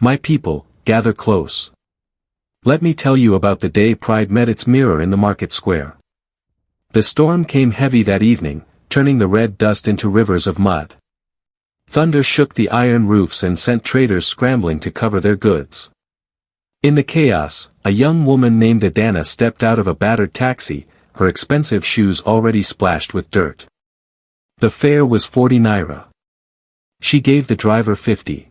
My people, gather close. Let me tell you about the day pride met its mirror in the market square. The storm came heavy that evening, turning the red dust into rivers of mud. Thunder shook the iron roofs and sent traders scrambling to cover their goods. In the chaos, a young woman named Adana stepped out of a battered taxi, her expensive shoes already splashed with dirt. The fare was 40 naira. She gave the driver 50.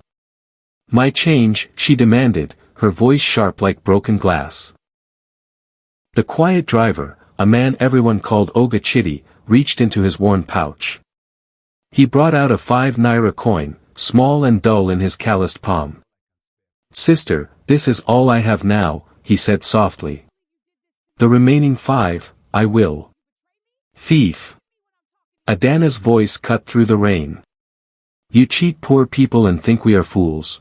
My change, she demanded, her voice sharp like broken glass. The quiet driver, a man everyone called Ogitti, reached into his worn pouch. He brought out a 5 naira coin, small and dull in his calloused palm. Sister, this is all I have now, he said softly. The remaining 5, I will. Thief. Adana's voice cut through the rain. You cheat poor people and think we are fools.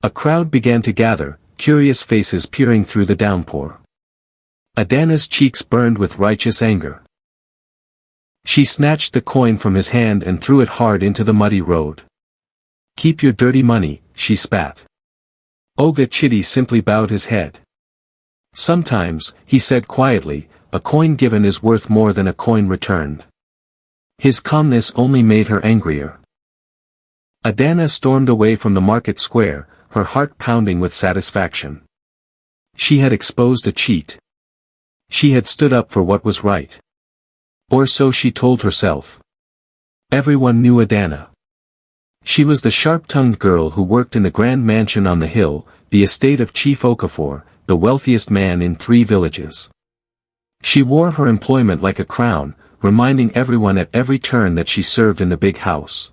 A crowd began to gather, curious faces peering through the downpour. Adana's cheeks burned with righteous anger. She snatched the coin from his hand and threw it hard into the muddy road. Keep your dirty money, she spat. Ogitti simply bowed his head. Sometimes, he said quietly, a coin given is worth more than a coin returned. His calmness only made her angrier. Adana stormed away from the market square, her heart pounding with satisfaction. She had exposed a cheat. She had stood up for what was right. Or so she told herself. Everyone knew Adana. She was the sharp-tongued girl who worked in the grand mansion on the hill, the estate of Chief Okafor, the wealthiest man in 3 villages. She wore her employment like a crown, reminding everyone at every turn that she served in the big house.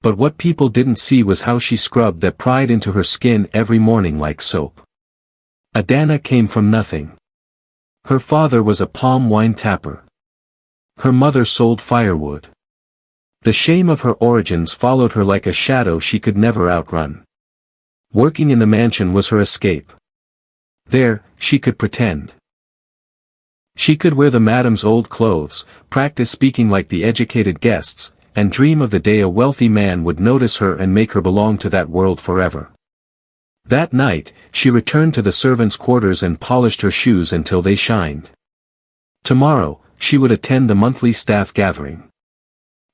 But what people didn't see was how she scrubbed that pride into her skin every morning like soap. Adana came from nothing. Her father was a palm wine tapper. Her mother sold firewood. The shame of her origins followed her like a shadow she could never outrun. Working in the mansion was her escape. There, she could pretend. She could wear the madam's old clothes, practice speaking like the educated guests, and dream of the day a wealthy man would notice her and make her belong to that world forever. That night, she returned to the servants' quarters and polished her shoes until they shined. Tomorrow, she would attend the monthly staff gathering.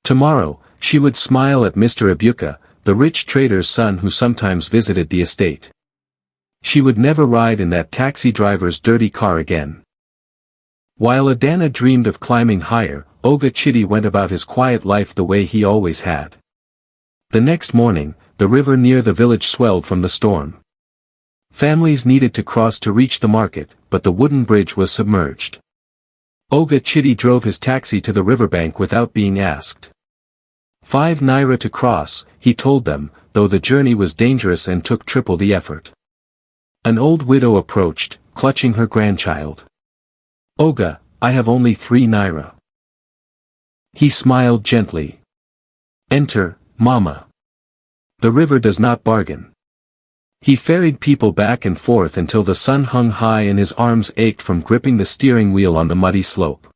Tomorrow, she would smile at Mr. Eviction, the rich trader's son who sometimes visited the estate. She would never ride in that taxi driver's dirty car again. While Adana dreamed of climbing higher, Ogitti went about his quiet life the way he always had. The next morning, the river near the village swelled from the storm. Families needed to cross to reach the market, but the wooden bridge was submerged. Ogitti drove his taxi to the riverbank without being asked. 5 naira to cross, he told them, though the journey was dangerous and took triple the effort. An old widow approached, clutching her grandchild. Oga, I have only 3 naira. He smiled gently. Enter, Mama. The river does not bargain. He ferried people back and forth until the sun hung high and his arms ached from gripping the steering wheel on the muddy slope.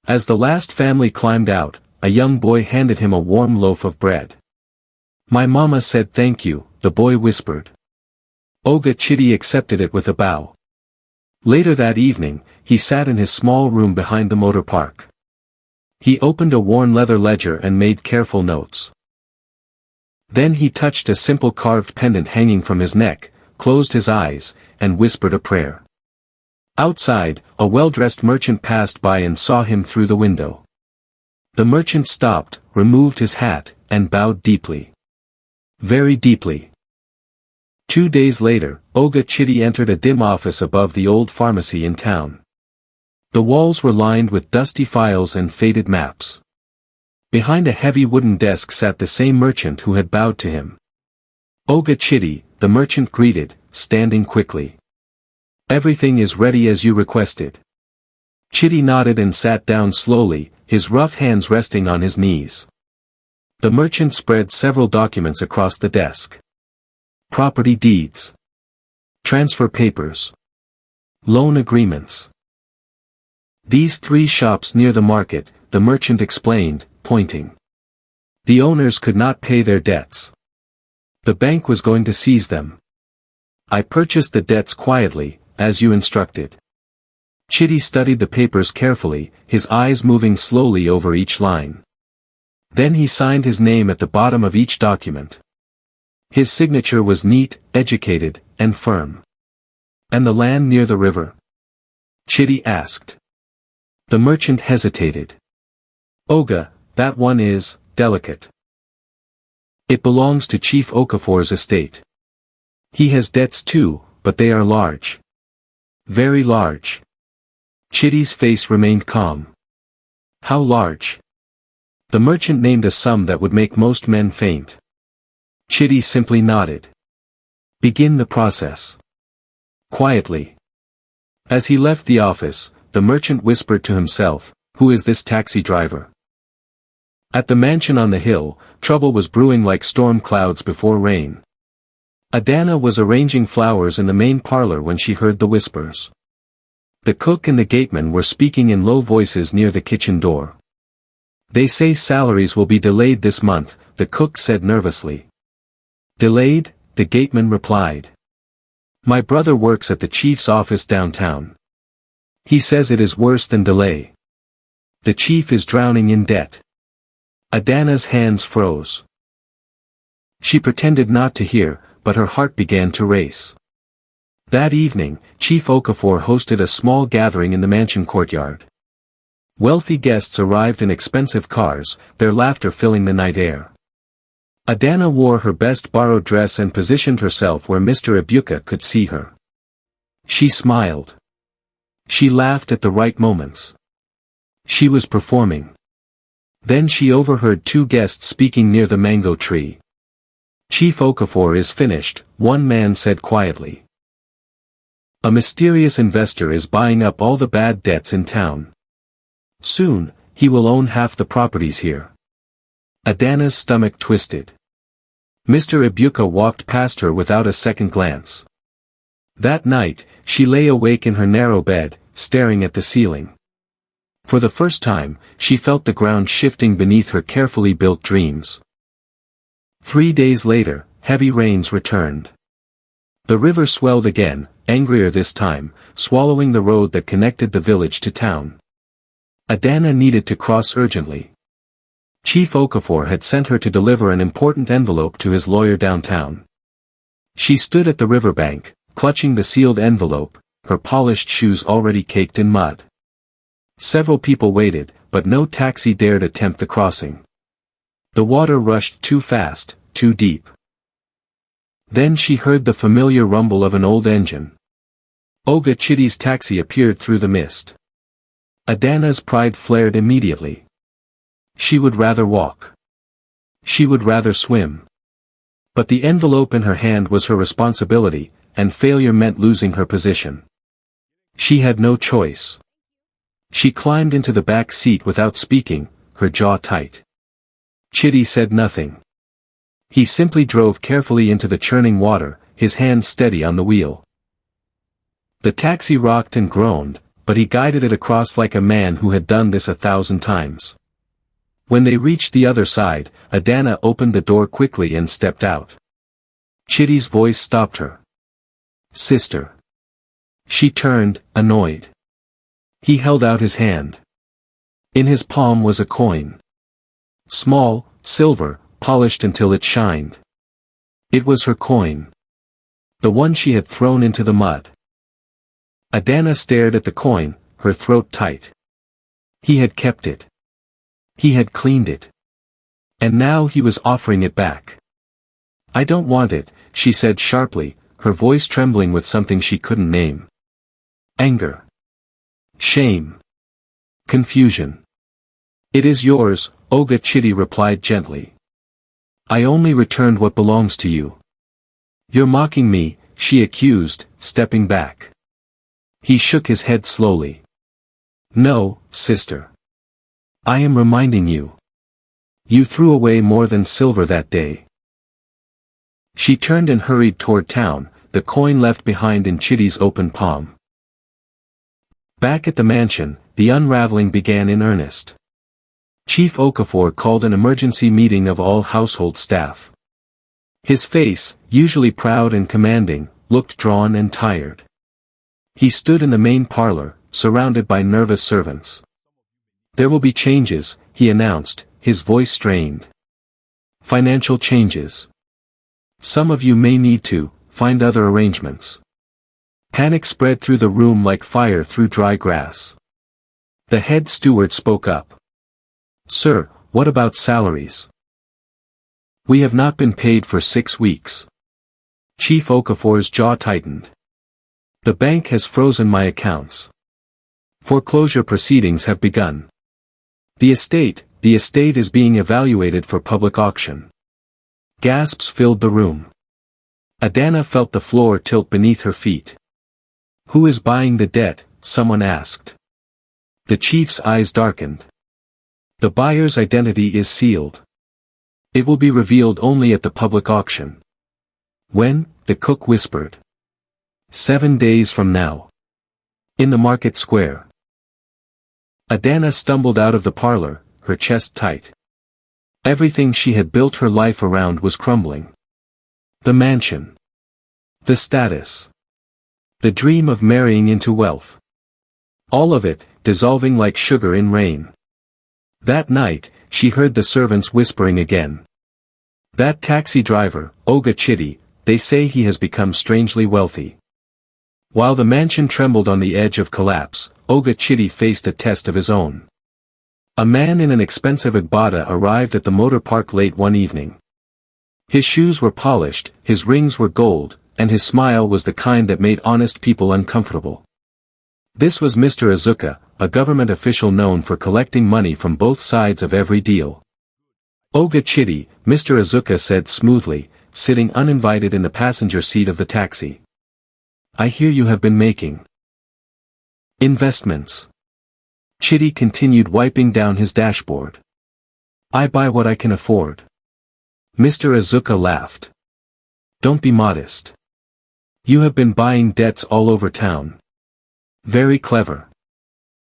As the last family climbed out, a young boy handed him a warm loaf of bread. My mama said thank you, the boy whispered. Ogitti accepted it with a bow. Later that evening, he sat in his small room behind the motor park. He opened a worn leather ledger and made careful notes. Then he touched a simple carved pendant hanging from his neck, closed his eyes, and whispered a prayer. Outside, a well-dressed merchant passed by and saw him through the window. The merchant stopped, removed his hat, and bowed deeply. Very deeply. 2 days later, Ogitti entered a dim office above the old pharmacy in town. The walls were lined with dusty files and faded maps. Behind a heavy wooden desk sat the same merchant who had bowed to him. Ogitti, the merchant greeted, standing quickly. Everything is ready as you requested. Chitty nodded and sat down slowly, his rough hands resting on his knees. The merchant spread several documents across the desk. Property deeds. Transfer papers. Loan agreements. These 3 shops near the market, the merchant explained, pointing. The owners could not pay their debts. The bank was going to seize them. I purchased the debts quietly, as you instructed. Chitty studied the papers carefully, his eyes moving slowly over each line. Then he signed his name at the bottom of each document. His signature was neat, educated, and firm. And the land near the river? Chitty asked. The merchant hesitated. Oga, that one is delicate. It belongs to Chief Okafor's estate. He has debts too, but they are large. Very large. Chitty's face remained calm. How large? The merchant named a sum that would make most men faint. Chitty simply nodded. Begin the process. Quietly. As he left the office, the merchant whispered to himself, who is this taxi driver? At the mansion on the hill, trouble was brewing like storm clouds before rain. Adana was arranging flowers in the main parlor when she heard the whispers. The cook and the gateman were speaking in low voices near the kitchen door. They say salaries will be delayed this month, the cook said nervously. Delayed? The gateman replied. My brother works at the chief's office downtown. He says it is worse than delay. The chief is drowning in debt. Adana's hands froze. She pretended not to hear, but her heart began to race. That evening, Chief Okafor hosted a small gathering in the mansion courtyard. Wealthy guests arrived in expensive cars, their laughter filling the night air. Adana wore her best borrowed dress and positioned herself where Mr. Ibuka could see her. She smiled. She laughed at the right moments. She was performing. Then she overheard two guests speaking near the mango tree. Chief Okafor is finished, one man said quietly. A mysterious investor is buying up all the bad debts in town. Soon, he will own half the properties here. Adana's stomach twisted. Mr. Ibuka walked past her without a second glance. That night, she lay awake in her narrow bed, staring at the ceiling. For the first time, she felt the ground shifting beneath her carefully built dreams. 3 days later, heavy rains returned. The river swelled again, angrier this time, swallowing the road that connected the village to town. Adana needed to cross urgently. Chief Okafor had sent her to deliver an important envelope to his lawyer downtown. She stood at the riverbank, clutching the sealed envelope, her polished shoes already caked in mud. Several people waited, but no taxi dared attempt the crossing. The water rushed too fast, too deep. Then she heard the familiar rumble of an old engine. Oga Chitty's taxi appeared through the mist. Adana's pride flared immediately. She would rather walk. She would rather swim. But the envelope in her hand was her responsibility, and failure meant losing her position. She had no choice. She climbed into the back seat without speaking, her jaw tight. Chitty said nothing. He simply drove carefully into the churning water, his hands steady on the wheel. The taxi rocked and groaned, but he guided it across like a man who had done this 1,000 times. When they reached the other side, Adana opened the door quickly and stepped out. Chitty's voice stopped her. Sister. She turned, annoyed. He held out his hand. In his palm was a coin. Small, silver, polished until it shined. It was her coin. The one she had thrown into the mud. Adana stared at the coin, her throat tight. He had kept it. He had cleaned it. And now he was offering it back. I don't want it, she said sharply, her voice trembling with something she couldn't name. Anger. Shame. Confusion. It is yours, Oga Chitty replied gently. I only returned what belongs to you. You're mocking me, she accused, stepping back. He shook his head slowly. No, sister. I am reminding you. You threw away more than silver that day. She turned and hurried toward town, the coin left behind in Chitty's open palm. Back at the mansion, the unraveling began in earnest. Chief Okafor called an emergency meeting of all household staff. His face, usually proud and commanding, looked drawn and tired. He stood in the main parlor, surrounded by nervous servants. "There will be changes," he announced, his voice strained. "Financial changes. Some of you may need to find other arrangements." Panic spread through the room like fire through dry grass. The head steward spoke up. "Sir, what about salaries? We have not been paid for 6 weeks. Chief Okafor's jaw tightened. "The bank has frozen my accounts. Foreclosure proceedings have begun. The estate is being evaluated for public auction." Gasps filled the room. Adana felt the floor tilt beneath her feet. "Who is buying the debt?" someone asked. The chief's eyes darkened. "The buyer's identity is sealed. It will be revealed only at the public auction." "When?" the cook whispered. 7 days from now. In the market square." Adana stumbled out of the parlor, her chest tight. Everything she had built her life around was crumbling. The mansion. The status. The dream of marrying into wealth. All of it, dissolving like sugar in rain. That night, she heard the servants whispering again. "That taxi driver, Ogitti, they say he has become strangely wealthy." While the mansion trembled on the edge of collapse, Ogitti faced a test of his own. A man in an expensive Adana arrived at the motor park late one evening. His shoes were polished, his rings were gold, and his smile was the kind that made honest people uncomfortable. This was Mr. Azuka, a government official known for collecting money from both sides of every deal. "Ogitti," Mr. Azuka said smoothly, sitting uninvited in the passenger seat of the taxi. "I hear you have been making investments." Chitty continued wiping down his dashboard. "I buy what I can afford." Mr. Azuka laughed. "Don't be modest. You have been buying debts all over town. Very clever.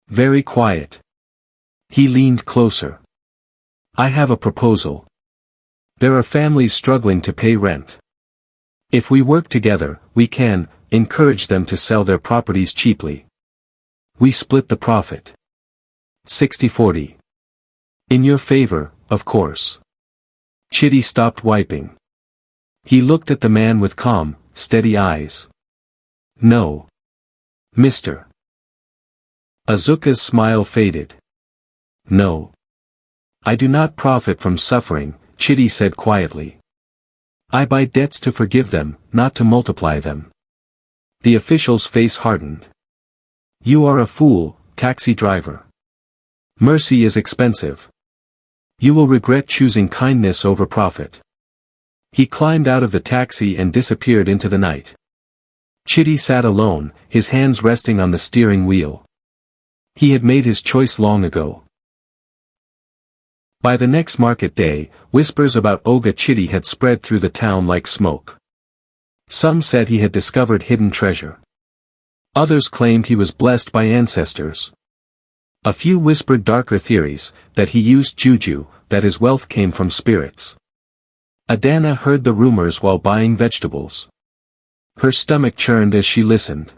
Very quiet." He leaned closer. "I have a proposal. There are families struggling to pay rent. If we work together, we can encourage them to sell their properties cheaply. We split the profit. 60-40. In your favor, of course." Chitty stopped wiping. He looked at the man with calm, steady eyes. "No. Mr. Azuka's smile faded. "No. I do not profit from suffering," Chitty said quietly. "I buy debts to forgive them, not to multiply them." The official's face hardened. "You are a fool, taxi driver. Mercy is expensive. You will regret choosing kindness over profit." He climbed out of the taxi and disappeared into the night. Chitty sat alone, his hands resting on the steering wheel. He had made his choice long ago. By the next market day, whispers about Ogitti had spread through the town like smoke. Some said he had discovered hidden treasure. Others claimed he was blessed by ancestors. A few whispered darker theories, that he used juju, that his wealth came from spirits. Adana heard the rumors while buying vegetables. Her stomach churned as she listened.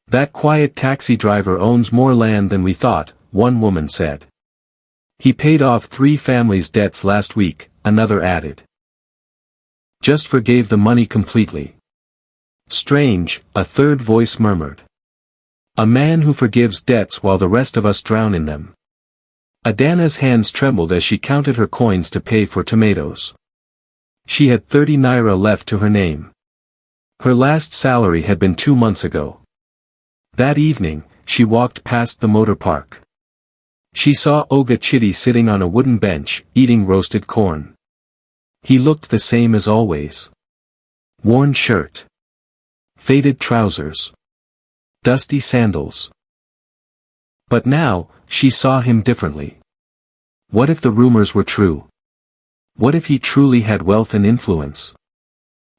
"That quiet taxi driver owns more land than we thought," one woman said. "He paid off 3 families' debts last week," another added. "Just forgave the money completely." "Strange," a third voice murmured. "A man who forgives debts while the rest of us drown in them." Adana's hands trembled as she counted her coins to pay for tomatoes. She had 30 naira left to her name. Her last salary had been 2 months ago. That evening, she walked past the motor park. She saw Ogitti sitting on a wooden bench, eating roasted corn. He looked the same as always. Worn shirt. Faded trousers. Dusty sandals. But now, she saw him differently. What if the rumors were true? What if he truly had wealth and influence?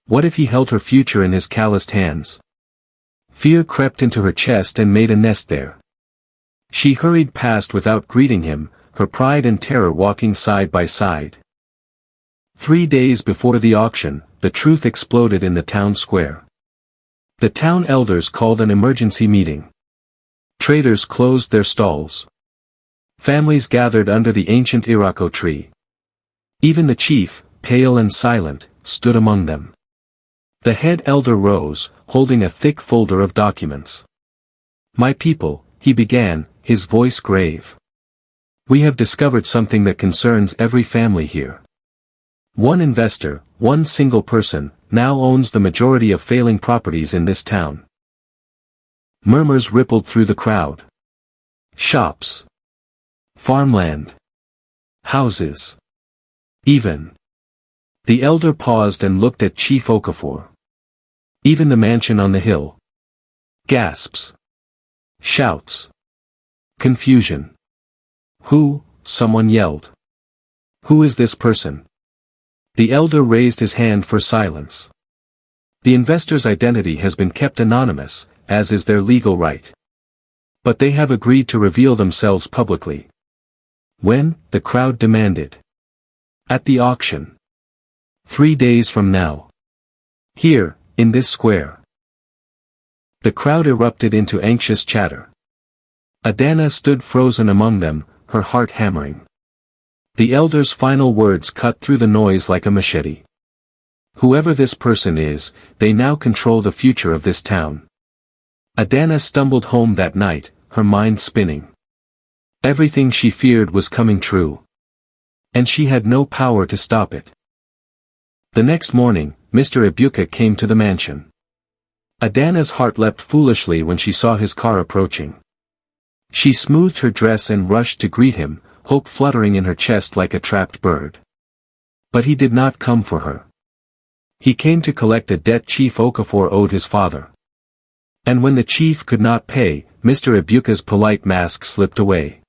What if he held her future in his calloused hands? Fear crept into her chest and made a nest there. She hurried past without greeting him, her pride and terror walking side by side. 3 days before the auction, the truth exploded in the town square. The town elders called an emergency meeting. Traders closed their stalls. Families gathered under the ancient Irako tree. Even the chief, pale and silent, stood among them. The head elder rose, holding a thick folder of documents. "My people," he began, his voice grave. "We have discovered something that concerns every family here. One investor, one single person, now owns the majority of failing properties in this town." Murmurs rippled through the crowd. Shops. Farmland. Houses. Even. The elder paused and looked at Chief Okafor. "Even the mansion on the hill." Gasps. Shouts. Confusion. "Who?" someone yelled. "Who is this person?" The elder raised his hand for silence. "The investor's identity has been kept anonymous, as is their legal right. But they have agreed to reveal themselves publicly." "When?" the crowd demanded. "At the auction. 3 days from now. Here, in this square." The crowd erupted into anxious chatter. Adana stood frozen among them, her heart hammering. The elder's final words cut through the noise like a machete. "Whoever this person is, they now control the future of this town." Adana stumbled home that night, her mind spinning. Everything she feared was coming true. And she had no power to stop it. The next morning, Mr. Ibuka came to the mansion. Adana's heart leapt foolishly when she saw his car approaching. She smoothed her dress and rushed to greet him, hope fluttering in her chest like a trapped bird. But he did not come for her. He came to collect a debt Chief Okafor owed his father. And when the chief could not pay, Mr. Ibuka's polite mask slipped away.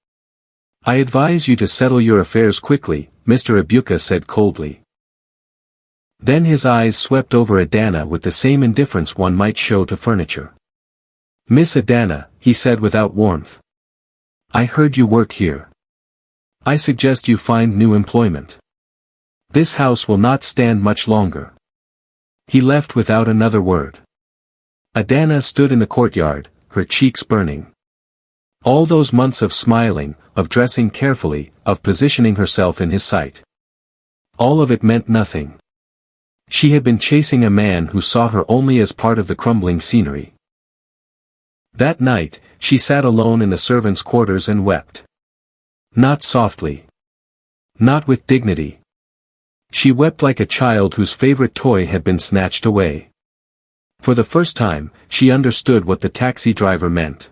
"I advise you to settle your affairs quickly," Mr. Ibuka said coldly. Then his eyes swept over Adana with the same indifference one might show to furniture. "Miss Adana," he said without warmth. "I heard you work here. I suggest you find new employment. This house will not stand much longer." He left without another word. Adana stood in the courtyard, her cheeks burning. All those months of smiling, of dressing carefully, of positioning herself in his sight. All of it meant nothing. She had been chasing a man who saw her only as part of the crumbling scenery. That night, she sat alone in the servants' quarters and wept. Not softly. Not with dignity. She wept like a child whose favorite toy had been snatched away. For the first time, she understood what the taxi driver meant.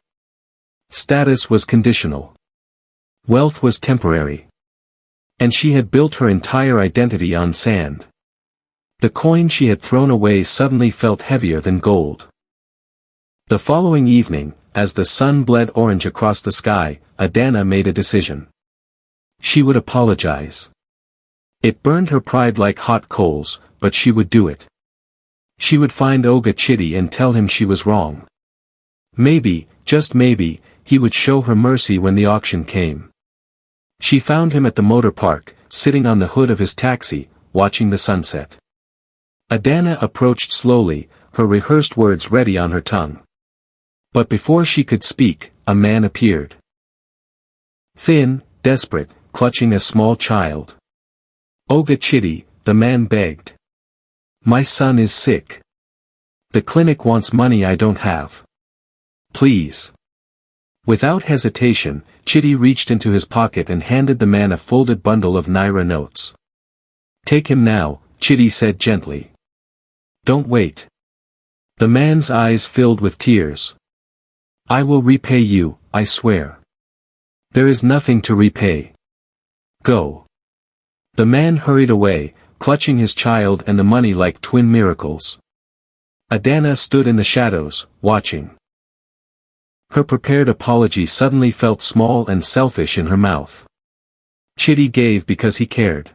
Status was conditional. Wealth was temporary. And she had built her entire identity on sand. The coin she had thrown away suddenly felt heavier than gold. The following evening, as the sun bled orange across the sky, Adana made a decision. She would apologize. It burned her pride like hot coals, but she would do it. She would find Ogitti and tell him she was wrong. Maybe, just maybe, he would show her mercy when the auction came. She found him at the motor park, sitting on the hood of his taxi, watching the sunset. Adana approached slowly, her rehearsed words ready on her tongue. But before she could speak, a man appeared. Thin, desperate, clutching a small child. "Ogitti," the man begged. "My son is sick. The clinic wants money I don't have. Please." Without hesitation, Chitty reached into his pocket and handed the man a folded bundle of Naira notes. "Take him now," Chitty said gently. "Don't wait." The man's eyes filled with tears. "I will repay you, I swear." "There is nothing to repay. Go." The man hurried away, clutching his child and the money like twin miracles. Adana stood in the shadows, watching. Her prepared apology suddenly felt small and selfish in her mouth. Chitty gave because he cared.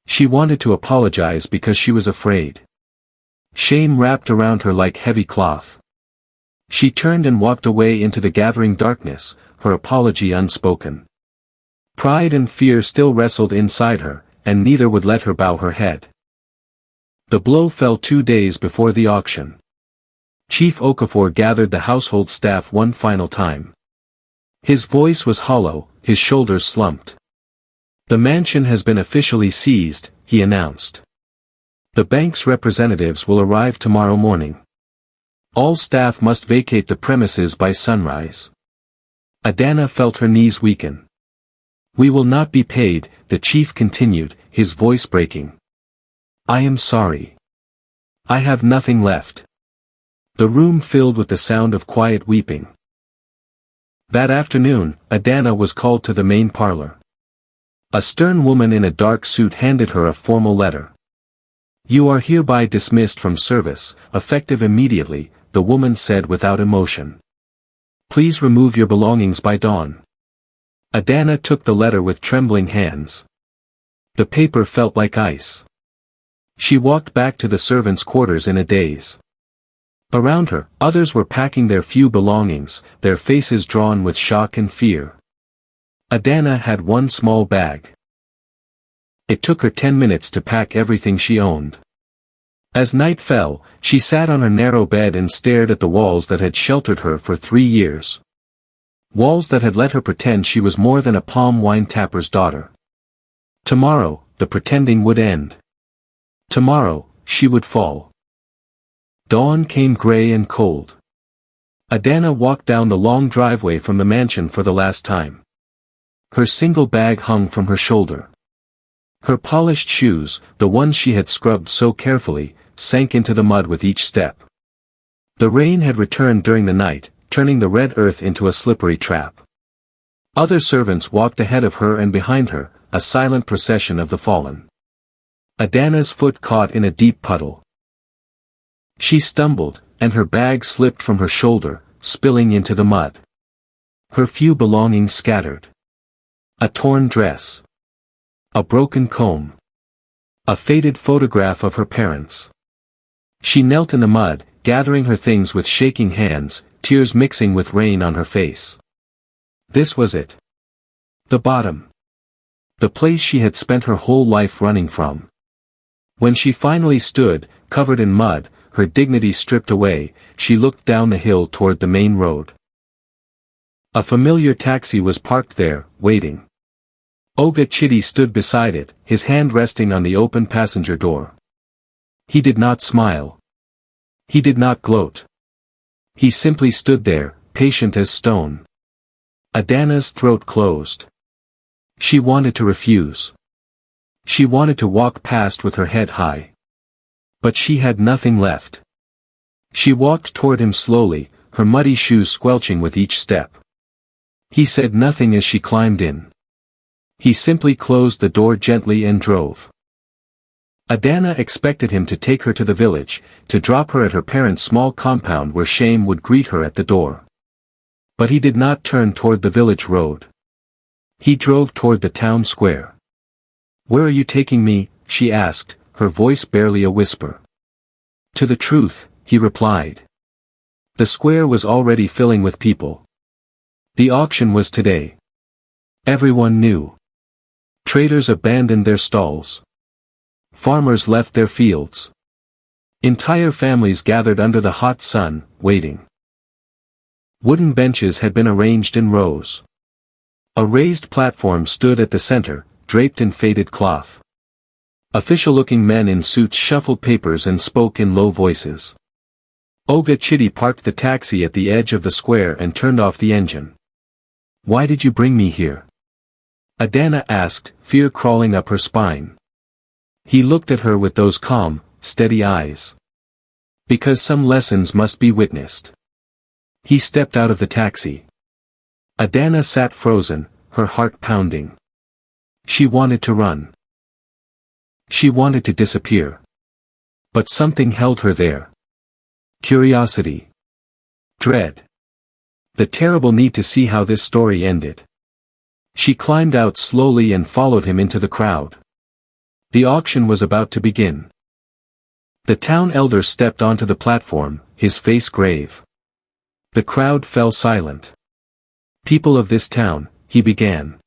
She wanted to apologize because she was afraid. Shame wrapped around her like heavy cloth. She turned and walked away into the gathering darkness, her apology unspoken. Pride and fear still wrestled inside her, and neither would let her bow her head. The blow fell 2 days before the auction. Chief Okafor gathered the household staff one final time. His voice was hollow, his shoulders slumped. "The mansion has been officially seized," he announced. "The bank's representatives will arrive tomorrow morning. All staff must vacate the premises by sunrise." Adana felt her knees weaken. "We will not be paid," the chief continued, his voice breaking. "I am sorry. I have nothing left." The room filled with the sound of quiet weeping. That afternoon, Adana was called to the main parlor. A stern woman in a dark suit handed her a formal letter. "You are hereby dismissed from service, effective immediately," the woman said without emotion. "Please remove your belongings by dawn." Adana took the letter with trembling hands. The paper felt like ice. She walked back to the servants' quarters in a daze. Around her, others were packing their few belongings, their faces drawn with shock and fear. Adana had one small bag. It took her 10 minutes to pack everything she owned. As night fell, she sat on her narrow bed and stared at the walls that had sheltered her for 3 years. Walls that had let her pretend she was more than a palm wine tapper's daughter. Tomorrow, the pretending would end. Tomorrow, she would fall. Dawn came gray and cold. Adana walked down the long driveway from the mansion for the last time. Her single bag hung from her shoulder. Her polished shoes, the ones she had scrubbed so carefully, sank into the mud with each step. The rain had returned during the night, turning the red earth into a slippery trap. Other servants walked ahead of her and behind her, a silent procession of the fallen. Adana's foot caught in a deep puddle. She stumbled, and her bag slipped from her shoulder, spilling into the mud. Her few belongings scattered. A torn dress. A broken comb. A faded photograph of her parents. She knelt in the mud, gathering her things with shaking hands, tears mixing with rain on her face. This was it. The bottom. The place she had spent her whole life running from. When she finally stood, covered in mud, her dignity stripped away, she looked down the hill toward the main road. A familiar taxi was parked there, waiting. Ogitti stood beside it, his hand resting on the open passenger door. He did not smile. He did not gloat. He simply stood there, patient as stone. Adana's throat closed. She wanted to refuse. She wanted to walk past with her head high. But she had nothing left. She walked toward him slowly, her muddy shoes squelching with each step. He said nothing as she climbed in. He simply closed the door gently and drove. Adana expected him to take her to the village, to drop her at her parents' small compound where shame would greet her at the door. But he did not turn toward the village road. He drove toward the town square. "Where are you taking me?" she asked, her voice barely a whisper. "To the truth," he replied. The square was already filling with people. The auction was today. Everyone knew. Traders abandoned their stalls. Farmers left their fields. Entire families gathered under the hot sun, waiting. Wooden benches had been arranged in rows. A raised platform stood at the center, draped in faded cloth. Official-looking men in suits shuffled papers and spoke in low voices. Ogitti parked the taxi at the edge of the square and turned off the engine. "Why did you bring me here?" Adana asked, fear crawling up her spine. He looked at her with those calm, steady eyes. "Because some lessons must be witnessed." He stepped out of the taxi. Adana sat frozen, her heart pounding. She wanted to run. She wanted to disappear. But something held her there. Curiosity. Dread. The terrible need to see how this story ended. She climbed out slowly and followed him into the crowd. The auction was about to begin. The town elder stepped onto the platform, his face grave. The crowd fell silent. "People of this town," he began.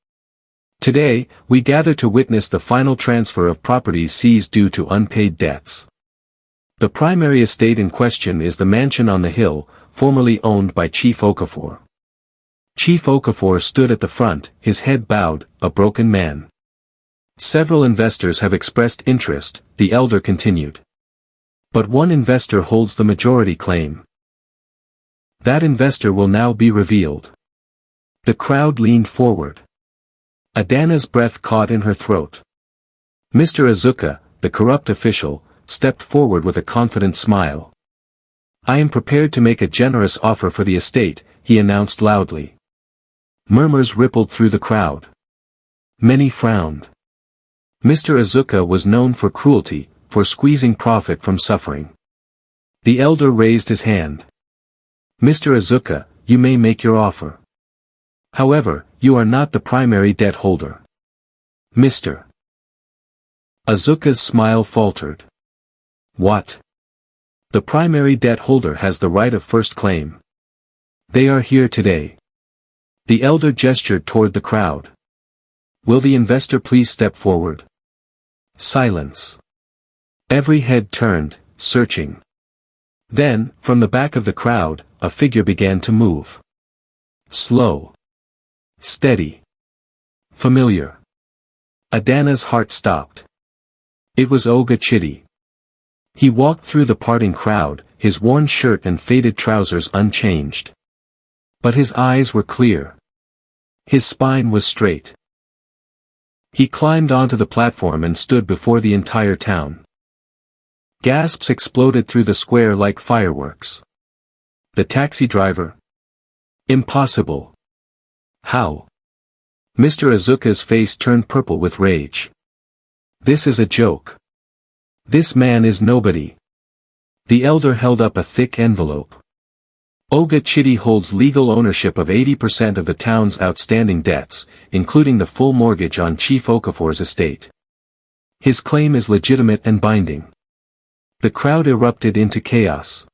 "Today, we gather to witness the final transfer of properties seized due to unpaid debts. The primary estate in question is the mansion on the hill, formerly owned by Chief Okafor. Chief Okafor stood at the front, his head bowed, a broken man. Several investors have expressed interest, the elder continued. But one investor holds the majority claim. That investor will now be revealed. The crowd leaned forward. Adana's breath caught in her throat. Mr. Azuka, the corrupt official, stepped forward with a confident smile. I am prepared to make a generous offer for the estate, he announced loudly. Murmurs rippled through the crowd. Many frowned. Mr. Azuka was known for cruelty, for squeezing profit from suffering. The elder raised his hand. Mr. Azuka, you may make your offer. However, you are not the primary debt holder. Mr. Azuka's smile faltered. What? The primary debt holder has the right of first claim. They are here today. The elder gestured toward the crowd. Will the investor please step forward? Silence. Every head turned, searching. Then, from the back of the crowd, a figure began to move. Slow. Steady. Familiar. Adana's heart stopped. It was Ogitti. He walked through the parting crowd, his worn shirt and faded trousers unchanged. But his eyes were clear. His spine was straight. He climbed onto the platform and stood before the entire town. Gasps exploded through the square like fireworks. The taxi driver? Impossible. How? Mr. Azuka's face turned purple with rage. This is a joke. This man is nobody. The elder held up a thick envelope. Ogitti holds legal ownership of 80% of the town's outstanding debts, including the full mortgage on Chief Okafor's estate. His claim is legitimate and binding. The crowd erupted into chaos.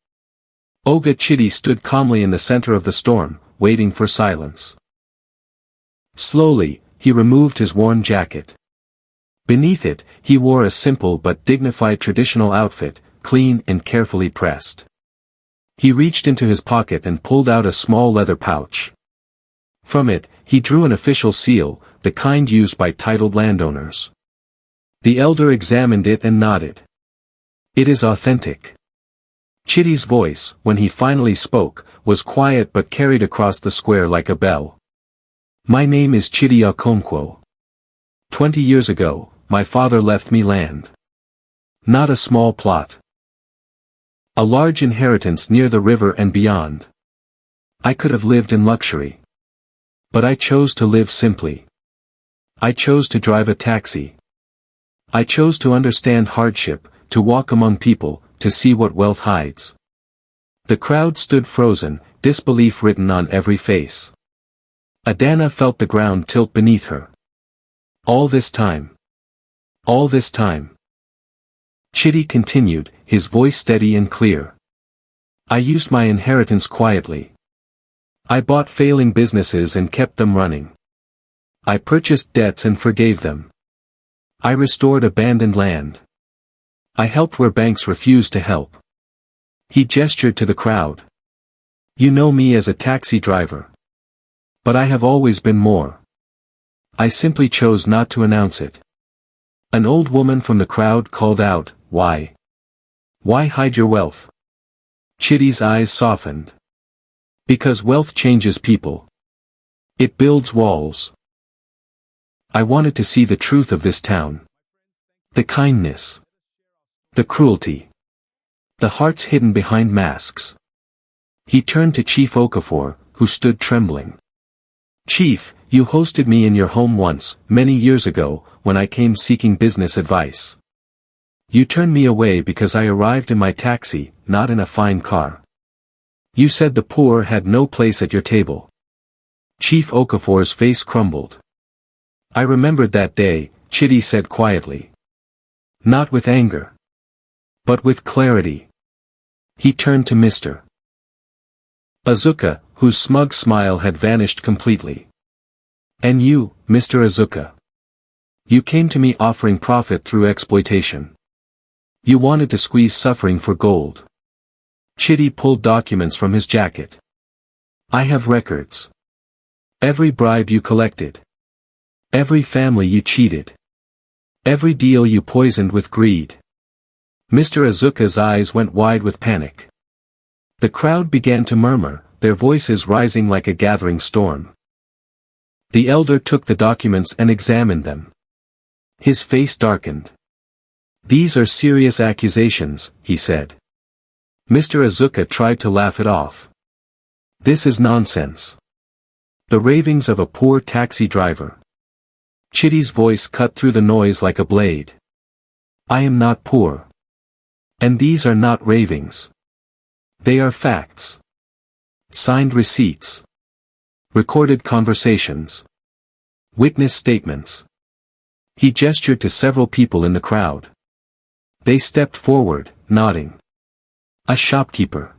Ogitti stood calmly in the center of the storm, waiting for silence. Slowly, he removed his worn jacket. Beneath it, he wore a simple but dignified traditional outfit, clean and carefully pressed. He reached into his pocket and pulled out a small leather pouch. From it, he drew an official seal, the kind used by titled landowners. The elder examined it and nodded. It is authentic. Chitty's voice, when he finally spoke, was quiet but carried across the square like a bell. My name is Chitty Okonkwo. 20 years ago, my father left me land. Not a small plot. A large inheritance near the river and beyond. I could have lived in luxury. But I chose to live simply. I chose to drive a taxi. I chose to understand hardship, to walk among people, to see what wealth hides. The crowd stood frozen, disbelief written on every face. Adana felt the ground tilt beneath her. All this time. All this time. Chitty continued, his voice steady and clear. I used my inheritance quietly. I bought failing businesses and kept them running. I purchased debts and forgave them. I restored abandoned land. I helped where banks refused to help. He gestured to the crowd. You know me as a taxi driver. But I have always been more. I simply chose not to announce it. An old woman from the crowd called out, Why? Why hide your wealth? Chitty's eyes softened. Because wealth changes people. It builds walls. I wanted to see the truth of this town. The kindness. The cruelty. The hearts hidden behind masks. He turned to Chief Okafor, who stood trembling. Chief, you hosted me in your home once, many years ago, when I came seeking business advice. You turned me away because I arrived in my taxi, not in a fine car. You said the poor had no place at your table. Chief Okafor's face crumbled. I remembered that day, Chitty said quietly. Not with anger. But with clarity. He turned to Mr. Azuka, whose smug smile had vanished completely. And you, Mr. Azuka. You came to me offering profit through exploitation. You wanted to squeeze suffering for gold. Chitty pulled documents from his jacket. I have records. Every bribe you collected. Every family you cheated. Every deal you poisoned with greed. Mr. Azuka's eyes went wide with panic. The crowd began to murmur, their voices rising like a gathering storm. The elder took the documents and examined them. His face darkened. These are serious accusations, he said. Mr. Azuka tried to laugh it off. This is nonsense. The ravings of a poor taxi driver. Chitty's voice cut through the noise like a blade. I am not poor. And these are not ravings. They are facts. Signed receipts. Recorded conversations. Witness statements. He gestured to several people in the crowd. They stepped forward, nodding. A shopkeeper.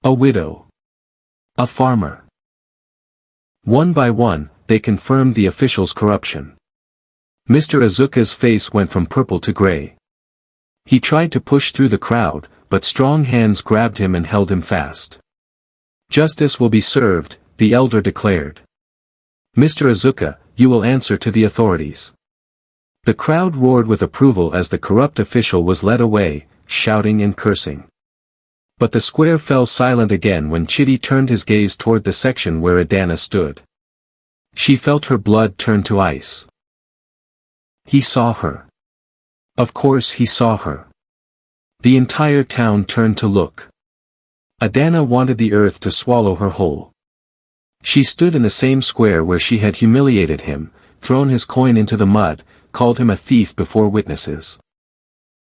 A widow. A farmer. One by one, they confirmed the official's corruption. Mr. Azuka's face went from purple to gray. He tried to push through the crowd, but strong hands grabbed him and held him fast. Justice will be served, the elder declared. Mr. Azuka, you will answer to the authorities. The crowd roared with approval as the corrupt official was led away, shouting and cursing. But the square fell silent again when Chitty turned his gaze toward the section where Adana stood. She felt her blood turn to ice. He saw her. Of course he saw her. The entire town turned to look. Adana wanted the earth to swallow her whole. She stood in the same square where she had humiliated him, thrown his coin into the mud, called him a thief before witnesses.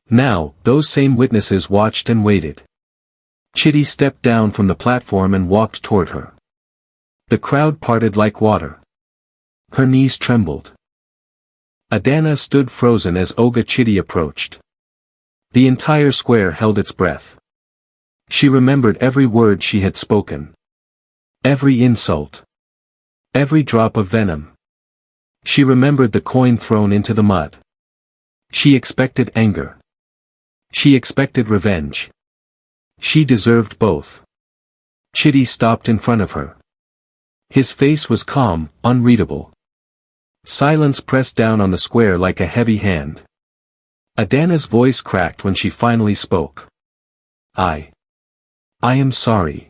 Now, those same witnesses watched and waited. Chitty stepped down from the platform and walked toward her. The crowd parted like water. Her knees trembled. Adana stood frozen as Ogitti approached. The entire square held its breath. She remembered every word she had spoken. Every insult. Every drop of venom. She remembered the coin thrown into the mud. She expected anger. She expected revenge. She deserved both. Chitty stopped in front of her. His face was calm, unreadable. Silence pressed down on the square like a heavy hand. Adana's voice cracked when she finally spoke. I am sorry.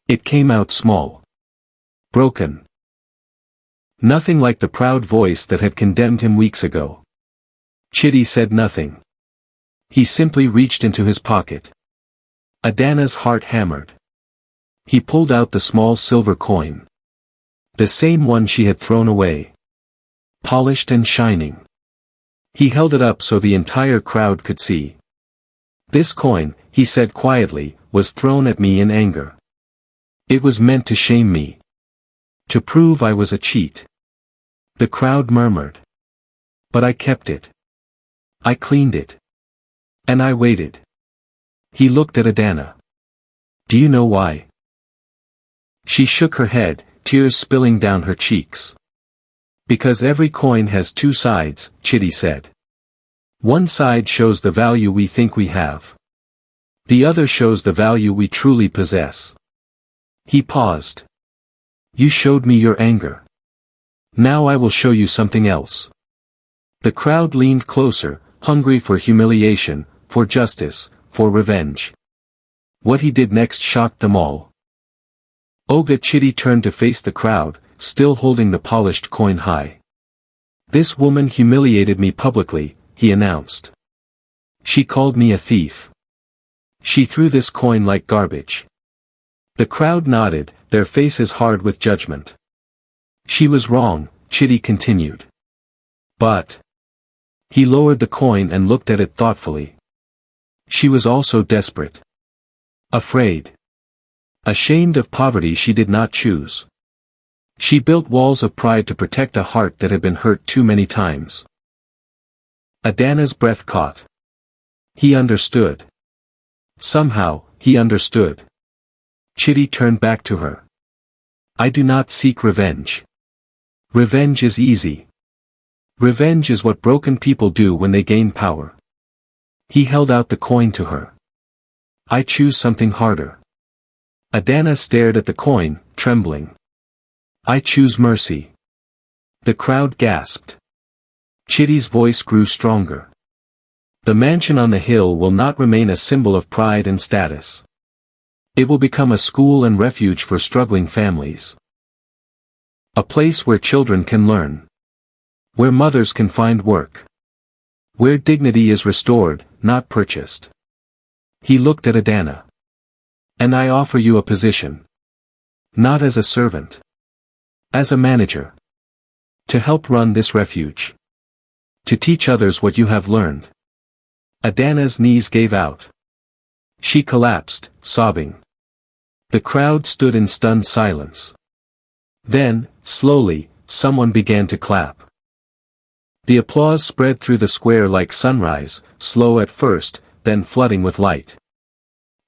It came out small. Broken. Nothing like the proud voice that had condemned him weeks ago. Chitty said nothing. He simply reached into his pocket. Adana's heart hammered. He pulled out the small silver coin. The same one she had thrown away. Polished and shining. He held it up so the entire crowd could see. This coin, he said quietly, was thrown at me in anger. It was meant to shame me. To prove I was a cheat. The crowd murmured. But I kept it. I cleaned it. And I waited. He looked at Adana. Do you know why? She shook her head, tears spilling down her cheeks. Because every coin has two sides, Chitty said. One side shows the value we think we have. The other shows the value we truly possess. He paused. You showed me your anger. Now I will show you something else. The crowd leaned closer, hungry for humiliation, for justice, for revenge. What he did next shocked them all. Ogitti turned to face the crowd, still holding the polished coin high. This woman humiliated me publicly, he announced. She called me a thief. She threw this coin like garbage. The crowd nodded, their faces hard with judgment. She was wrong, Chitty continued. But he lowered the coin and looked at it thoughtfully. She was also desperate. Afraid. Ashamed of poverty she did not choose. She built walls of pride to protect a heart that had been hurt too many times. Adana's breath caught. He understood. Somehow, he understood. Chitty turned back to her. I do not seek revenge. Revenge is easy. Revenge is what broken people do when they gain power. He held out the coin to her. I choose something harder. Adana stared at the coin, trembling. I choose mercy. The crowd gasped. Chitty's voice grew stronger. The mansion on the hill will not remain a symbol of pride and status. It will become a school and refuge for struggling families. A place where children can learn. Where mothers can find work. Where dignity is restored, not purchased. He looked at Adana. And I offer you a position. Not as a servant. As a manager. To help run this refuge. To teach others what you have learned. Adana's knees gave out. She collapsed, sobbing. The crowd stood in stunned silence. Then, slowly, someone began to clap. The applause spread through the square like sunrise, slow at first, then flooding with light.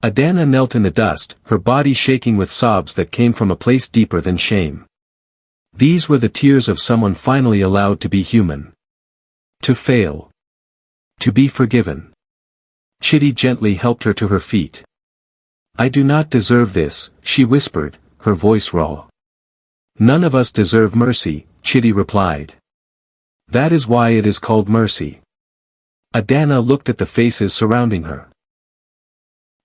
Adana knelt in the dust, her body shaking with sobs that came from a place deeper than shame. These were the tears of someone finally allowed to be human. To fail. To be forgiven. Chitty gently helped her to her feet. I do not deserve this, she whispered, her voice raw. None of us deserve mercy, Chitty replied. That is why it is called mercy. Adana looked at the faces surrounding her.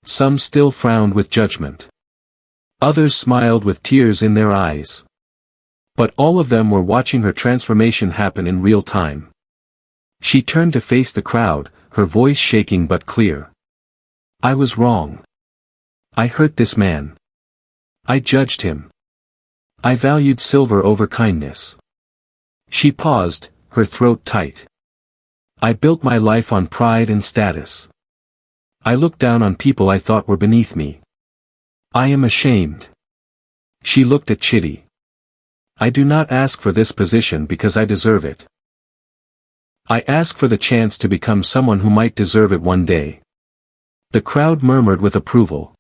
Some still frowned with judgment. Others smiled with tears in their eyes. But all of them were watching her transformation happen in real time. She turned to face the crowd, her voice shaking but clear. I was wrong. I hurt this man. I judged him. I valued silver over kindness. She paused, her throat tight. I built my life on pride and status. I looked down on people I thought were beneath me. I am ashamed. She looked at Chitty. I do not ask for this position because I deserve it. I ask for the chance to become someone who might deserve it one day. The crowd murmured with approval.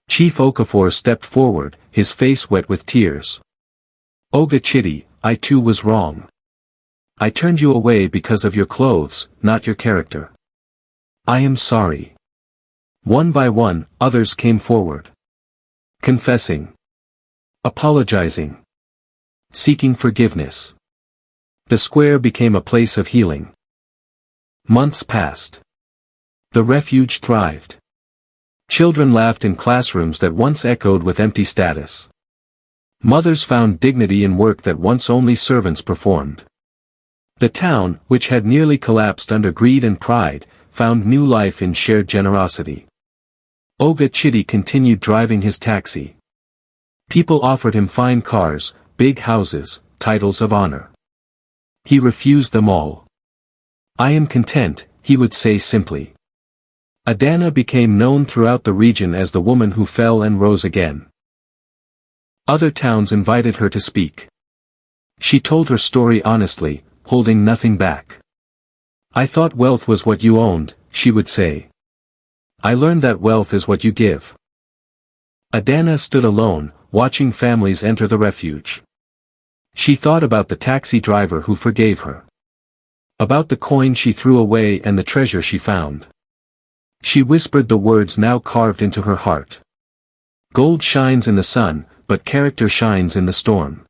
Chief Okafor stepped forward, his face wet with tears. Ogitti, I too was wrong. I turned you away because of your clothes, not your character. I am sorry. One by one, others came forward. Confessing. Apologizing. Seeking forgiveness. The square became a place of healing. Months passed. The refuge thrived. Children laughed in classrooms that once echoed with empty status. Mothers found dignity in work that once only servants performed. The town, which had nearly collapsed under greed and pride, found new life in shared generosity. Ogitti continued driving his taxi. People offered him fine cars, big houses, titles of honor. He refused them all. I am content, he would say simply. Adana became known throughout the region as the woman who fell and rose again. Other towns invited her to speak. She told her story honestly, holding nothing back. I thought wealth was what you owned, she would say. I learned that wealth is what you give. Adana stood alone, watching families enter the refuge. She thought about the taxi driver who forgave her. About the coin she threw away and the treasure she found. She whispered the words now carved into her heart. Gold shines in the sun, but character shines in the storm.